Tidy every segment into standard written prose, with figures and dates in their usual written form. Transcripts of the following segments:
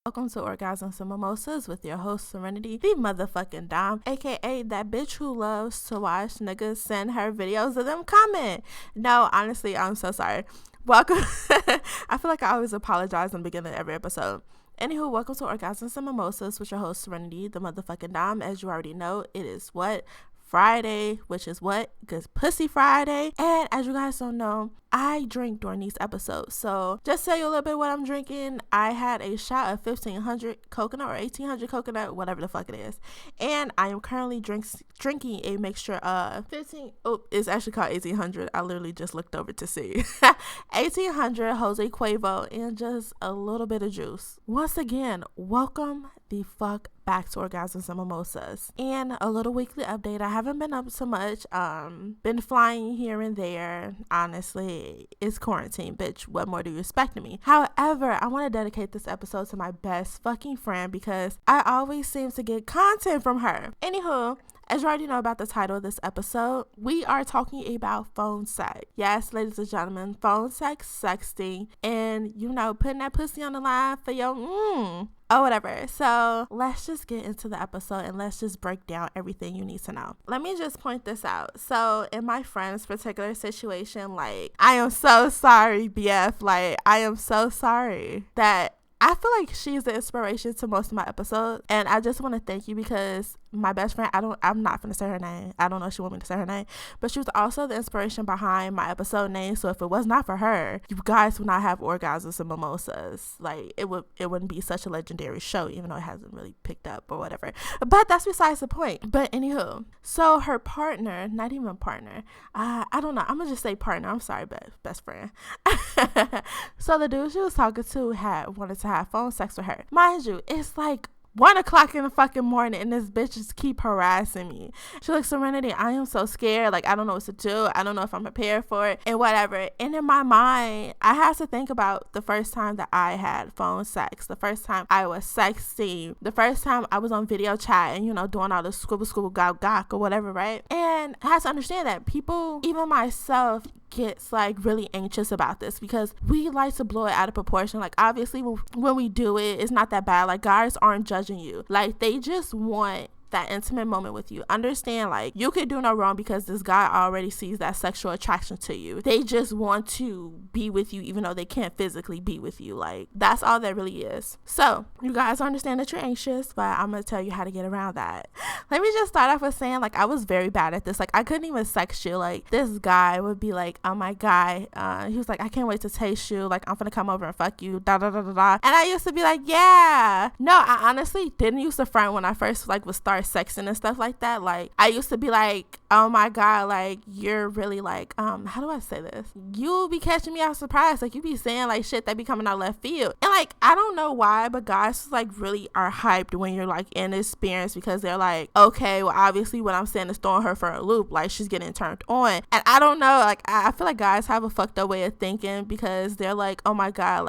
Welcome to Orgasms and Mimosas with your host Serenity, the motherfucking Dom, aka that bitch who loves to watch niggas send her videos of them coming. No, honestly, I'm so sorry. Welcome. I feel like I always apologize in the beginning of every episode. Anywho, welcome to Orgasms and Mimosas with your host Serenity, the motherfucking Dom. As you already know, it is what? Friday, which is what? Good Pussy Friday. And as you guys don't know, I drink during these episodes. So just tell you a little bit what I'm drinking. I had a shot of 1500 coconut or 1800 coconut, whatever the fuck it is. And I am currently drinking a mixture of it's actually called 1800. I literally just looked over to see. 1800 Jose Cuervo and just a little bit of juice. Once again, welcome the fuck back to Orgasms and Mimosas. And a little weekly update. I haven't been up so much. Been flying here and there. Honestly, it's quarantine, bitch. What more do you expect of me? However, I want to dedicate this episode to my best fucking friend because I always seem to get content from her. Anywho, as you already know about the title of this episode, we are talking about phone sex. Yes, ladies and gentlemen, phone sex, sexting, and putting that pussy on the line for your or whatever. So let's just get into the episode and let's just break down everything you need to know. Let me just point this out. So in my friend's particular situation, I am so sorry, BF. I am so sorry that I feel like she's the inspiration to most of my episodes, and I just want to thank you because my best friend, I'm not gonna say her name. I don't know if she want me to say her name, but she was also the inspiration behind my episode name. So if it was not for her, you guys would not have Orgasms and Mimosas. It wouldn't be such a legendary show, even though it hasn't really picked up or whatever. But that's besides the point. But anywho, so her partner, not even partner, I don't know. I'm gonna just say partner. I'm sorry, best friend. So the dude she was talking to wanted to have phone sex with her. Mind you, it's 1:00 in the fucking morning and this bitch just keep harassing me. She's like, Serenity, I am so scared. I don't know what to do. I don't know if I'm prepared for it and whatever. And in my mind, I have to think about the first time that I had phone sex, the first time I was sexting, the first time I was on video chat and, doing all the squibble gawk or whatever, right? And I have to understand that people, even myself, gets really anxious about this because we like to blow it out of proportion. Obviously when we do it, it's not that bad. Guys aren't judging you. They just want that intimate moment with you. Understand, you could do no wrong because this guy already sees that sexual attraction to you. They just want to be with you even though they can't physically be with you. That's all that really is. So you guys understand that you're anxious, but I'm gonna tell you how to get around that. Let me just start off with saying I was very bad at this. I couldn't even sex you. This guy would be oh my God, he was I can't wait to taste you, I'm gonna come over and fuck you, da da da da da. And I used to be yeah. No, I honestly didn't used to front when I first would start sexing and stuff like that. I used to be oh my God, you're really how do I say this? You be catching me out surprised. You be saying shit that be coming out left field. And I don't know why, but guys really are hyped when you're in this experience because they're okay, well obviously what I'm saying is throwing her for a loop, she's getting turned on. And I don't know, I feel guys have a fucked up way of thinking because they're oh my God,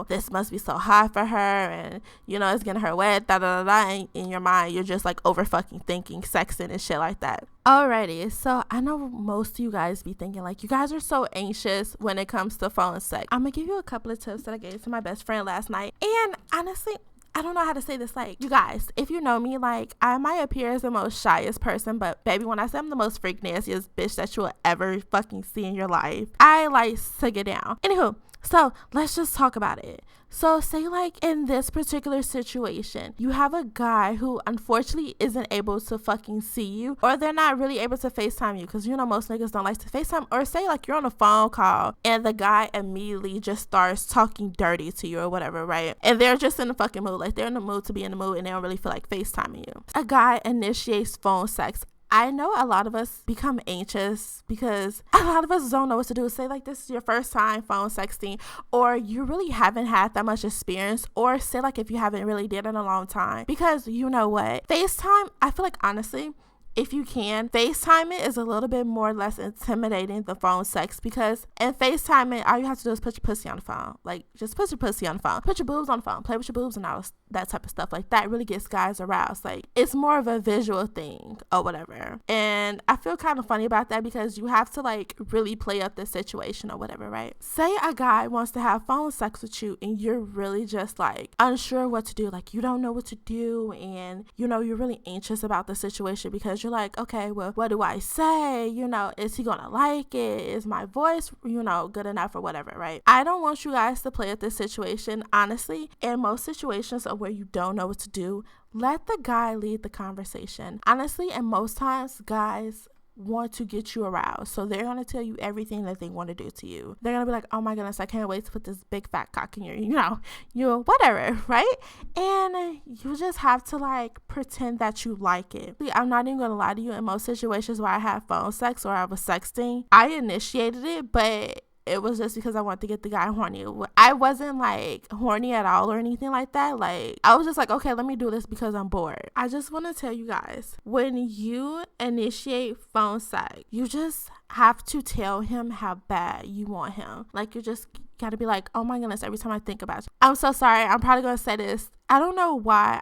this must be so hot for her and it's getting her wet, da da da da. And in your mind you're just over fucking thinking sexing and shit like that. Alrighty, so I know most of you guys be thinking you guys are so anxious when it comes to phone sex. I'm gonna give you a couple of tips that I gave to my best friend last night, and honestly I don't know how to say this. You guys, if you know me, I might appear as the most shyest person, but baby, when I say I'm the most freak nastiest bitch that you'll ever fucking see in your life, I to get down. Anywho, so let's just talk about it. So say in this particular situation, you have a guy who unfortunately isn't able to fucking see you, or they're not really able to FaceTime you because most niggas don't like to FaceTime, or say you're on a phone call and the guy immediately just starts talking dirty to you or whatever, right? And they're just in the fucking mood, they're in the mood to be in the mood and they don't really feel like FaceTiming you. A guy initiates phone sex. I know a lot of us become anxious because a lot of us don't know what to do. Say this is your first time phone sexting, or you really haven't had that much experience, or say if you haven't really did it in a long time, because you know what, FaceTime, I feel honestly if you can, FaceTiming is a little bit more less intimidating than phone sex, because in FaceTiming, all you have to do is put your pussy on the phone. Like, just put your pussy on the phone. Put your boobs on the phone. Play with your boobs and all that type of stuff. Like, that really gets guys aroused. Like, it's more of a visual thing or whatever. And I feel kind of funny about that because you have to, like, really play up the situation or whatever, right? Say a guy wants to have phone sex with you and you're really just, like, unsure what to do. Like, you don't know what to do, and, you know, you're really anxious about the situation because you're like, okay, well, what do I say? You know, is he gonna like it? Is my voice, you know, good enough or whatever, right? I don't want you guys to play at this situation. Honestly, in most situations of where you don't know what to do, let the guy lead the conversation. Honestly, and most times, guys want to get you aroused, so they're going to tell you everything that they want to do to you. They're going to be like, oh my goodness, I can't wait to put this big fat cock in your, you whatever, right? And you just have to, like, pretend that you like it. I'm not even going to lie to you, in most situations where I have phone sex or I was sexting, I initiated it, but it was just because I wanted to get the guy horny. I wasn't, like, horny at all or anything like that. Like, I was just like, okay, let me do this because I'm bored. I just want to tell you guys, when you initiate phone sex, you just have to tell him how bad you want him. Like, you just gotta be like, oh my goodness, every time I think about you. I'm so sorry. I'm probably gonna say this. I don't know why.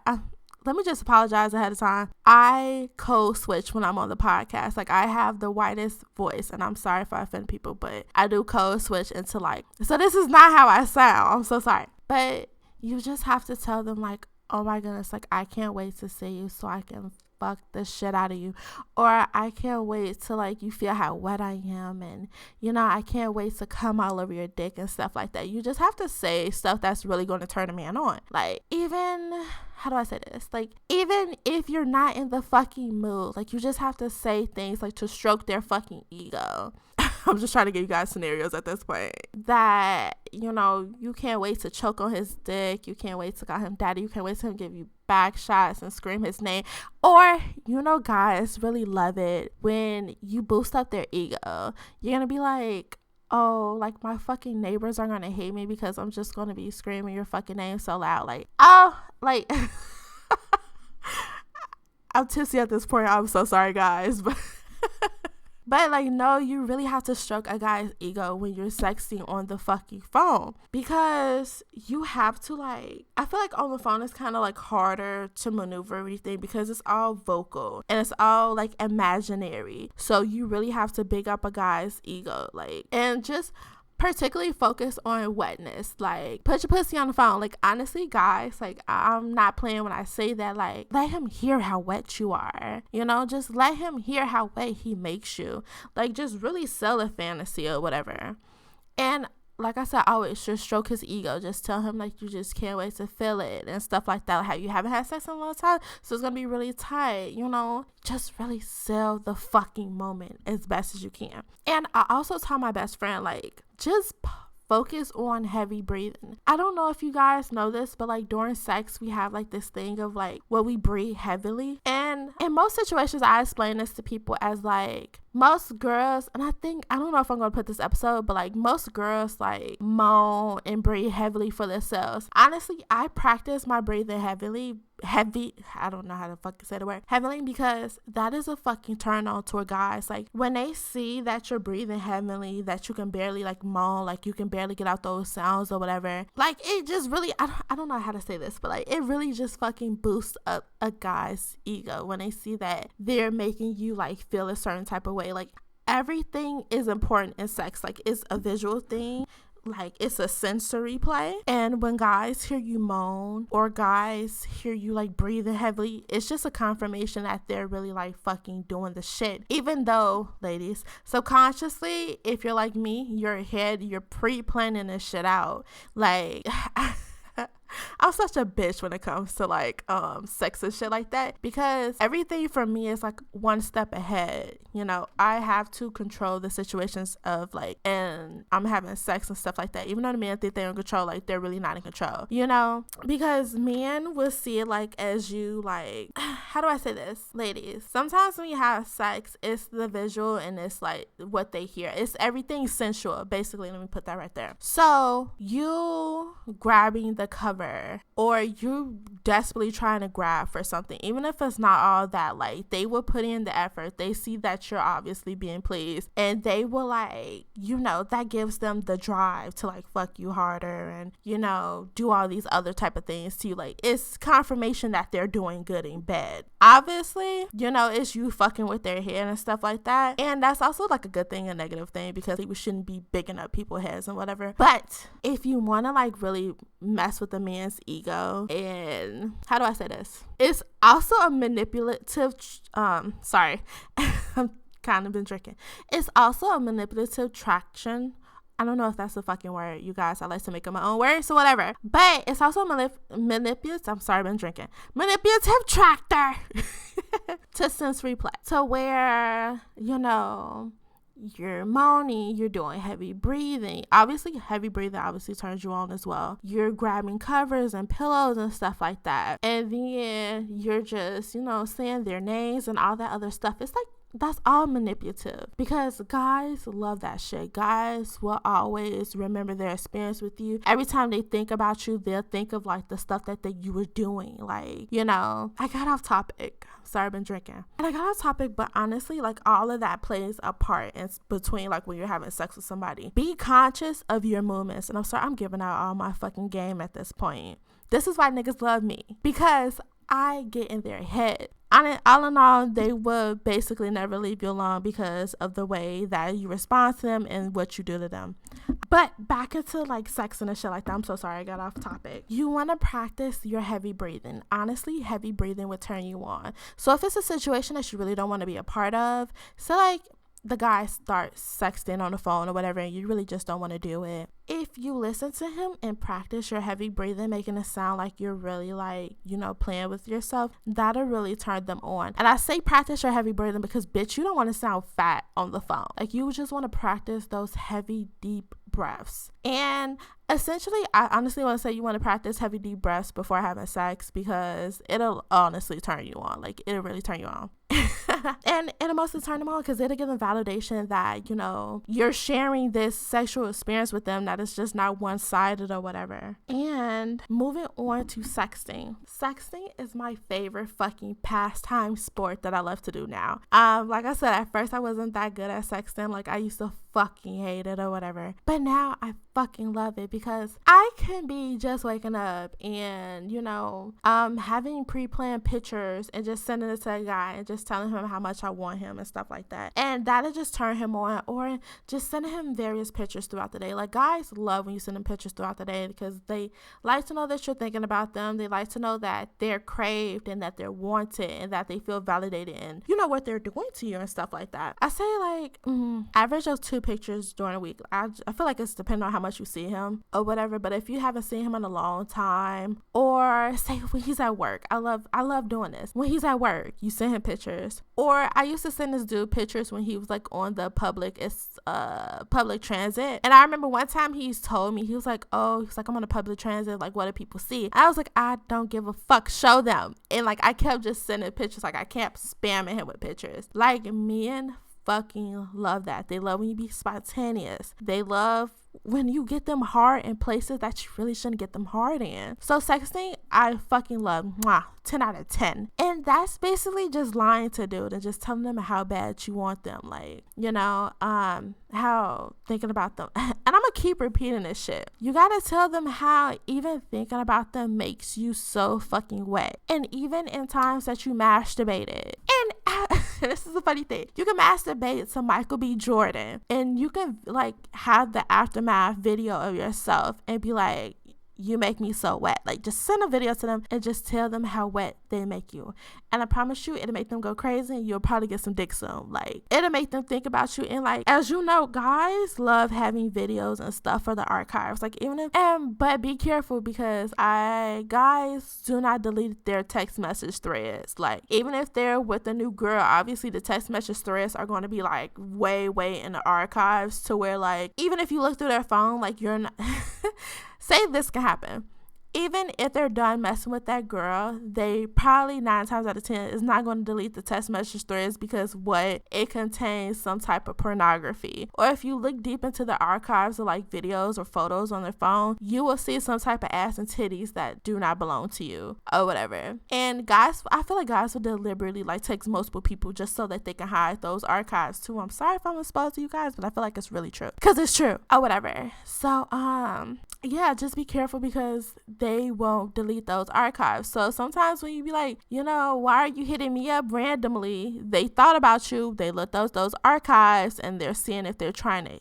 Let me just apologize ahead of time. I code switch when I'm on the podcast. Like, I have the whitest voice, and I'm sorry if I offend people, but I do code switch into, like, so this is not how I sound. I'm so sorry. But you just have to tell them, like, oh my goodness, like, I can't wait to see you so I can fuck the shit out of you. Or I can't wait to, like, you feel how wet I am, and, you know, I can't wait to come all over your dick and stuff like that. You just have to say stuff that's really going to turn a man on. Like, even, how do I say this? Like, even if you're not in the fucking mood, like, you just have to say things, like, to stroke their fucking ego. I'm just trying to give you guys scenarios at this point. That, you know, you can't wait to choke on his dick. You can't wait to call him daddy. You can't wait to give you back shots and scream his name. Or, you know, guys really love it when you boost up their ego. You're going to be like, oh, like, my fucking neighbors are going to hate me because I'm just going to be screaming your fucking name so loud. Like, oh, like, I'm tipsy at this point. I'm so sorry, guys. But, like, no, you really have to stroke a guy's ego when you're sexting on the fucking phone, because you have to, like, I feel like on the phone it's kind of, like, harder to maneuver everything because it's all vocal and it's all, like, imaginary. So you really have to big up a guy's ego, like, and just particularly focus on wetness. Like, put your pussy on the phone. Like, honestly, guys, like, I'm not playing when I say that. Like, let him hear how wet you are, you know, just let him hear how wet he makes you. Like, just really sell a fantasy or whatever. And like I said, I always just stroke his ego. Just tell him, like, you just can't wait to feel it and stuff like that. Like, how you haven't had sex in a long time, so it's gonna be really tight, you know. Just really sell the fucking moment as best as you can. And I also tell my best friend, like, just focus on heavy breathing. I don't know if you guys know this, but, like, during sex we have, like, this thing of, like, where we breathe heavily. And in most situations I explain this to people as, like, most girls, and I don't know if I'm gonna put this episode, but, like, most girls, like, moan and breathe heavily for themselves. Honestly, I practice my breathing heavy, I don't know how to fucking say the word, heavily, because that is a fucking turn on to guys. Like, when they see that you're breathing heavily, that you can barely, like, moan, like, you can barely get out those sounds or whatever, like, it just really, I don't know how to say this, but, like, it really just fucking boosts up a guy's ego when they see that they're making you, like, feel a certain type of way. Like, everything is important in sex. Like, it's a visual thing. Like, it's a sensory play. And when guys hear you moan or guys hear you, like, breathing heavily, it's just a confirmation that they're really, like, fucking doing the shit. Even though, ladies, subconsciously, if you're like me, you're pre-planning this shit out. Like, I'm such a bitch when it comes to, like, sex and shit like that, because everything for me is, like, one step ahead. You know, I have to control the situations of, like, and I'm having sex and stuff like that. Even though the men think they're in control, like, they're really not in control, you know, because men will see it, like, as you, like, how do I say this, ladies? Sometimes when you have sex, it's the visual and it's, like, what they hear. It's everything sensual, basically. Let me put that right there. So you grabbing the cover whatever, or you desperately trying to grab for something, even if it's not all that, like, they will put in the effort. They see that you're obviously being pleased, and they will, like, you know, that gives them the drive to, like, fuck you harder and, you know, do all these other type of things to you. Like, it's confirmation that they're doing good in bed. Obviously, you know, it's you fucking with their head and stuff like that, and that's also like a good thing, a negative thing, because we shouldn't be bigging up people's heads and whatever. But if you want to, like, really mess with a man's ego, and how do I say this, it's also a manipulative sorry I'm kind of been drinking. It's also a manipulative traction. I don't know if that's a fucking word, you guys. I like to make up my own words, so whatever. But it's also manipulative. I'm sorry, I've been drinking. Manipulative tractor to sensory play, to where, you know, you're moaning, you're doing heavy breathing. Obviously, heavy breathing obviously turns you on as well. You're grabbing covers and pillows and stuff like that. And then you're just, you know, saying their names and all that other stuff. It's like, that's all manipulative, because guys love that shit. Guys will always remember their experience with you. Every time they think about you, they'll think of, like, the stuff that you were doing. Like, you know, I got off topic. Sorry, I've been drinking. And I got off topic, but honestly, like, all of that plays a part in between, like, when you're having sex with somebody. Be conscious of your movements. And I'm sorry, I'm giving out all my fucking game at this point. This is why niggas love me, because I get in their head. All in all, they would basically never leave you alone because of the way that you respond to them and what you do to them. But back into, like, sex and shit like that. I'm so sorry, I got off topic. You want to practice your heavy breathing. Honestly, heavy breathing would turn you on. So if it's a situation that you really don't want to be a part of, so, like, the guy starts sexting on the phone or whatever, and you really just don't want to do it, if you listen to him and practice your heavy breathing, making it sound like you're really, like, you know, playing with yourself, that'll really turn them on. And I say practice your heavy breathing because, bitch, you don't want to sound fat on the phone. Like, you just want to practice those heavy, deep breaths. And essentially, I honestly want to say you want to practice heavy, deep breaths before having sex, because it'll honestly turn you on. Like, it'll really turn you on. And it'll mostly turn them on because it'll give them validation that, you know, you're sharing this sexual experience with them, that it's just not one-sided or whatever. And moving on to sexting. Sexting is my favorite fucking pastime sport that I love to do now. Like I said, at first I wasn't that good at sexting. Like, I used to fucking hate it or whatever. But now I fucking love it, because I can be just waking up and, you know, having pre-planned pictures and just sending it to a guy and just telling him how much I want him and stuff like that. And that'll just turn him on, or just sending him various pictures throughout the day. Like, guys love when you send them pictures throughout the day, because they like to know that you're thinking about them. They like to know that they're craved and that they're wanted and that they feel validated and, you know, what they're doing to you and stuff like that. I say, like, average of 2 pictures during a week. I feel like it's depending on how much you see him or whatever, but if you haven't seen him in a long time, or say when he's at work, I love doing this. When he's at work, you send him pictures. Or I used to send this dude pictures when he was, like, on the public transit. And I remember one time he's told me, he was like, I'm on a public transit, like, what do people see? And I was like, I don't give a fuck, show them. And, like, I kept just sending pictures. Like, I kept spamming him with pictures. Like, men fucking love that. They love when you be spontaneous. They love when you get them hard in places that you really shouldn't get them hard in. So sexting, I fucking love. Mwah, 10 out of 10. And that's basically just lying to dude and just telling them how bad you want them. Like, you know, how thinking about them. And I'm gonna keep repeating this shit. You gotta tell them how even thinking about them makes you so fucking wet. And even in times that you masturbated. And this is a funny thing. You can masturbate to Michael B. Jordan, and you can, like, have the aftermath video of yourself and be like, you make me so wet. Like, just send a video to them and just tell them how wet they make you. And I promise you, it'll make them go crazy, and you'll probably get some dick soon. Like, it'll make them think about you. And, like, as you know, guys love having videos and stuff for the archives. Like, even if, but be careful, because guys do not delete their text message threads. Like, even if they're with a new girl, obviously the text message threads are going to be, like, way in the archives, to where, like, even if you look through their phone, like, you're not say this can happen. even if they're done messing with that girl, they probably 9 times out of 10 is not going to delete the text message threads because what it contains some type of pornography. Or if you look deep into the archives of like videos or photos on their phone, you will see some type of ass and titties that do not belong to you or whatever. And guys, I feel like guys will deliberately like text multiple people just so that they can hide those archives too. I'm sorry if I'm exposed to you guys, but I feel like it's really true because it's true or whatever. So yeah, just be careful because they won't delete those archives. So sometimes when you be like, you know, why are you hitting me up randomly? They thought about you. They looked those archives and they're seeing if they're trying to.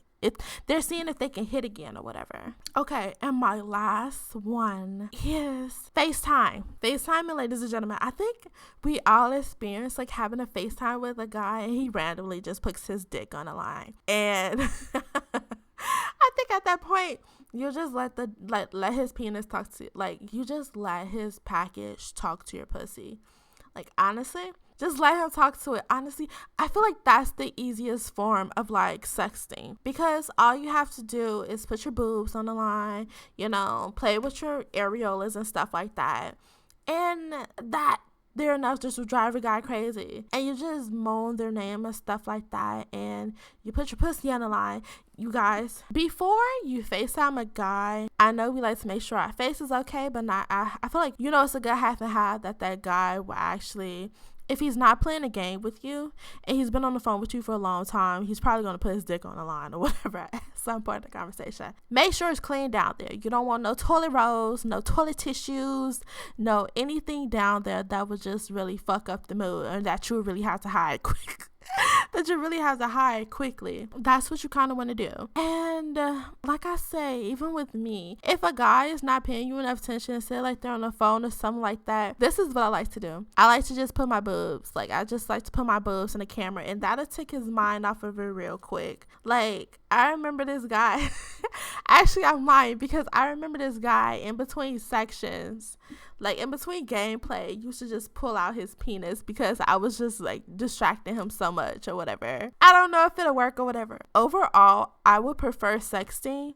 They're seeing if they can hit again or whatever. Okay, and my last one is FaceTime. FaceTiming, ladies and gentlemen. I think we all experience like having a FaceTime with a guy and he randomly just puts his dick on the line. And I think at that point, you just let his penis talk to you. Like, you just let his package talk to your pussy. Like, honestly, just let him talk to it. Honestly, I feel like that's the easiest form of like sexting because all you have to do is put your boobs on the line, you know, play with your areolas and stuff like that. And that they're enough just to drive a guy crazy. And you just moan their name and stuff like that. And you put your pussy on the line. You guys, before you FaceTime a guy, I know we like to make sure our face is okay, but I feel like, you know, it's a good half and half that guy will actually, if he's not playing a game with you and he's been on the phone with you for a long time, he's probably going to put his dick on the line or whatever at some point in the conversation. Make sure it's clean down there. You don't want no toilet rolls, no toilet tissues, no anything down there that would just really fuck up the mood and that you really have to hide quick. That you really have to hide quickly. That's what you kind of want to do. And like I say, even with me, if a guy is not paying you enough attention, say like they're on the phone or something like that, this is what I like to do. I like to just put my boobs. Like, I just like to put my boobs in the camera, and that'll take his mind off of it real quick. Like, I remember this guy. Actually, I'm lying because I remember this guy in between sections, like in between gameplay, used to just pull out his penis because I was just like distracting him so much or whatever. I don't know if it'll work or whatever. Overall, I would prefer sexting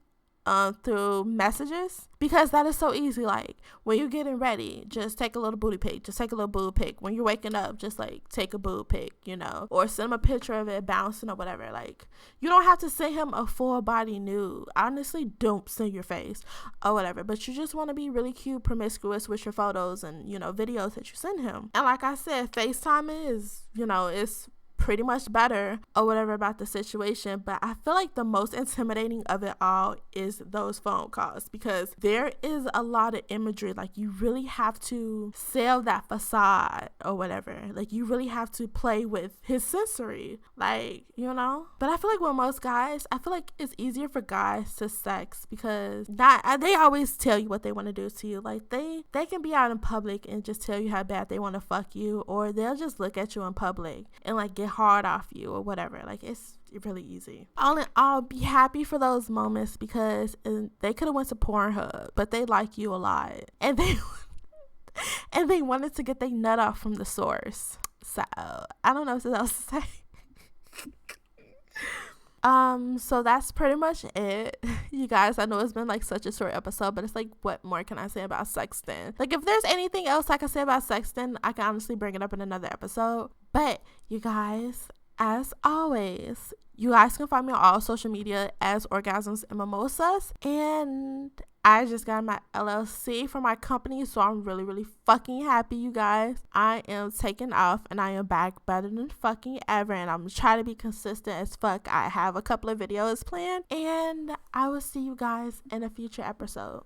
through messages because that is so easy. Like, when you're getting ready, just take a little booty pic, just take a little boob pic. When you're waking up, just like take a boob pic, you know, or send him a picture of it bouncing or whatever. Like, you don't have to send him a full body nude. Honestly, don't send your face or whatever, but you just want to be really cute, promiscuous with your photos and, you know, videos that you send him. And like I said, FaceTime is, you know, it's pretty much better or whatever about the situation, but I feel like the most intimidating of it all is those phone calls because there is a lot of imagery. Like, you really have to sell that facade or whatever. Like, you really have to play with his sensory, like, you know. But I feel like with most guys, I feel like it's easier for guys to sex because they always tell you what they want to do to you. Like, they can be out in public and just tell you how bad they want to fuck you, or they'll just look at you in public and like get hard off you or whatever. Like, it's really easy. All in all, be happy for those moments because they could have went to Pornhub, but they like you a lot and they wanted to get their nut off from the source. So I don't know what else to say. So that's pretty much it, you guys. I know it's been like such a short episode, but it's like, what more can I say about sexting? Like, if there's anything else I can say about sexting, I can honestly bring it up in another episode. But you guys, as always, you guys can find me on all social media as Orgasmsnmimosas, and I just got my LLC for my company, so I'm really, really fucking happy, you guys. I am taking off, and I am back better than fucking ever, and I'm trying to be consistent as fuck. I have a couple of videos planned, and I will see you guys in a future episode.